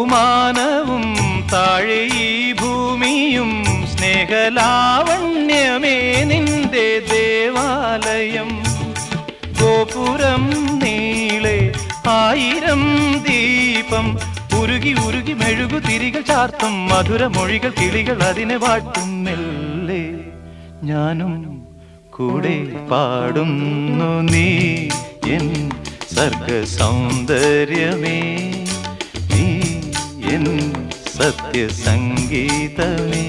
ബഹുമാനവും താഴെ ഈ ഭൂമിയും സ്നേഹലാവണ്യമേ നിന്റെ ദേവാലയം. ഗോപുരം നീളെ 1000 ദീപം ഉരുകി ഉരുകി മെഴുകു തിരികൾ ചാർത്തും മധുരമൊഴികൾ കിളികൾ അതിനെ വാട്ടും. മെല്ലെ ഞാനും കൂടെ പാടുന്നു നീ എൻ സർഗ സൗന്ദര്യമേ, നീ എൻ സത്യസംഗീതമേ.